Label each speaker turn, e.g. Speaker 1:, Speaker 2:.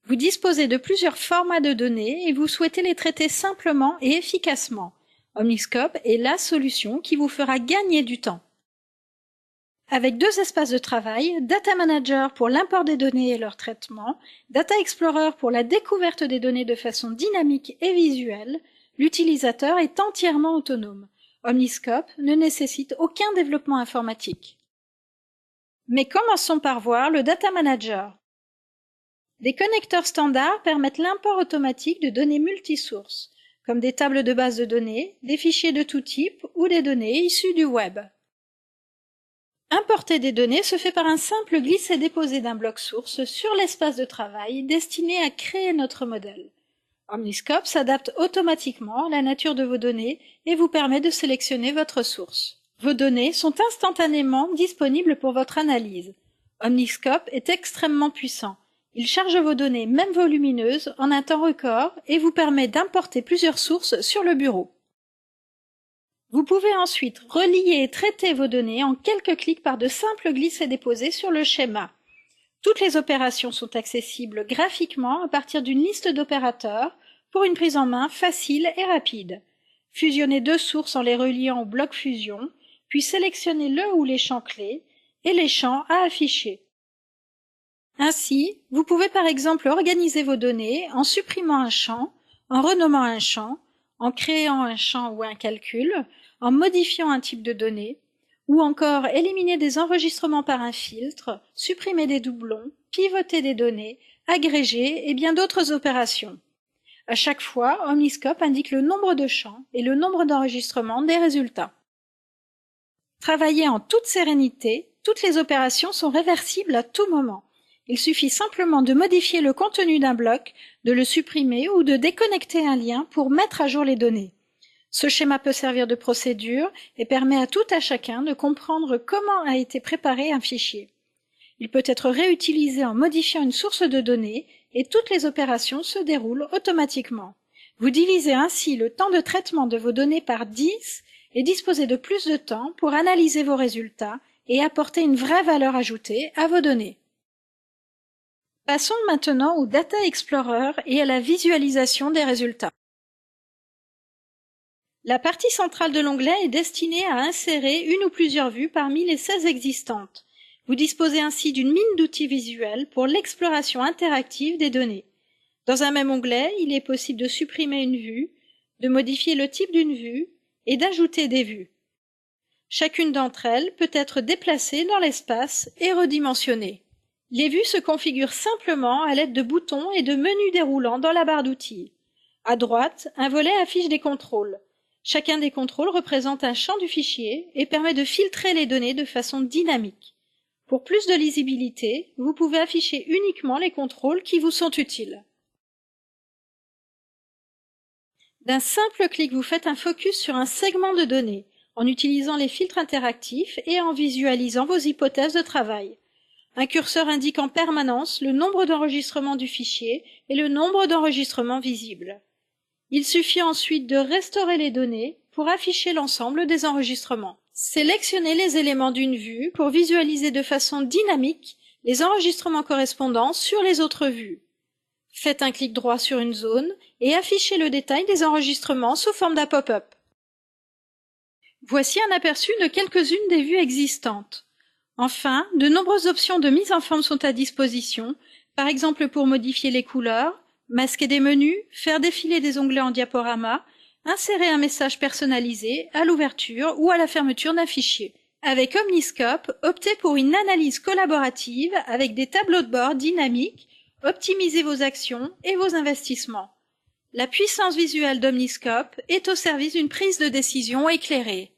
Speaker 1: Vous disposez de plusieurs formats de données et vous souhaitez les traiter simplement et efficacement. Omniscope est la solution qui vous fera gagner du temps. Avec deux espaces de travail, Data Manager pour l'import des données et leur traitement, Data Explorer pour la découverte des données de façon dynamique et visuelle, l'utilisateur est entièrement autonome. Omniscope ne nécessite aucun développement informatique. Mais commençons par voir le Data Manager. Des connecteurs standards permettent l'import automatique de données multisources, comme des tables de base de données, des fichiers de tout type ou des données issues du web. Importer des données se fait par un simple glisser-déposer d'un bloc source sur l'espace de travail destiné à créer notre modèle. Omniscope s'adapte automatiquement à la nature de vos données et vous permet de sélectionner votre source. Vos données sont instantanément disponibles pour votre analyse. Omniscope est extrêmement puissant. Il charge vos données, même volumineuses, en un temps record et vous permet d'importer plusieurs sources sur le bureau. Vous pouvez ensuite relier et traiter vos données en quelques clics par de simples glisser-déposer sur le schéma. Toutes les opérations sont accessibles graphiquement à partir d'une liste d'opérateurs pour une prise en main facile et rapide. Fusionnez deux sources en les reliant au bloc fusion, puis sélectionnez le ou les champs clés et les champs à afficher. Ainsi, vous pouvez par exemple organiser vos données en supprimant un champ, en renommant un champ, en créant un champ ou un calcul, en modifiant un type de données, ou encore éliminer des enregistrements par un filtre, supprimer des doublons, pivoter des données, agréger et bien d'autres opérations. À chaque fois, Omniscope indique le nombre de champs et le nombre d'enregistrements des résultats. Travaillez en toute sérénité, toutes les opérations sont réversibles à tout moment. Il suffit simplement de modifier le contenu d'un bloc, de le supprimer ou de déconnecter un lien pour mettre à jour les données. Ce schéma peut servir de procédure et permet à tout à chacun de comprendre comment a été préparé un fichier. Il peut être réutilisé en modifiant une source de données et toutes les opérations se déroulent automatiquement. Vous divisez ainsi le temps de traitement de vos données par 10 et disposez de plus de temps pour analyser vos résultats et apporter une vraie valeur ajoutée à vos données. Passons maintenant au Data Explorer et à la visualisation des résultats. La partie centrale de l'onglet est destinée à insérer une ou plusieurs vues parmi les 16 existantes. Vous disposez ainsi d'une mine d'outils visuels pour l'exploration interactive des données. Dans un même onglet, il est possible de supprimer une vue, de modifier le type d'une vue et d'ajouter des vues. Chacune d'entre elles peut être déplacée dans l'espace et redimensionnée. Les vues se configurent simplement à l'aide de boutons et de menus déroulants dans la barre d'outils. À droite, un volet affiche des contrôles. Chacun des contrôles représente un champ du fichier et permet de filtrer les données de façon dynamique. Pour plus de lisibilité, vous pouvez afficher uniquement les contrôles qui vous sont utiles. D'un simple clic, vous faites un focus sur un segment de données, en utilisant les filtres interactifs et en visualisant vos hypothèses de travail. Un curseur indique en permanence le nombre d'enregistrements du fichier et le nombre d'enregistrements visibles. Il suffit ensuite de restaurer les données pour afficher l'ensemble des enregistrements. Sélectionnez les éléments d'une vue pour visualiser de façon dynamique les enregistrements correspondants sur les autres vues. Faites un clic droit sur une zone et affichez le détail des enregistrements sous forme d'un pop-up. Voici un aperçu de quelques-unes des vues existantes. Enfin, de nombreuses options de mise en forme sont à disposition, par exemple pour modifier les couleurs, masquer des menus, faire défiler des onglets en diaporama, insérer un message personnalisé à l'ouverture ou à la fermeture d'un fichier. Avec Omniscope, optez pour une analyse collaborative avec des tableaux de bord dynamiques, optimisez vos actions et vos investissements. La puissance visuelle d'Omniscope est au service d'une prise de décision éclairée.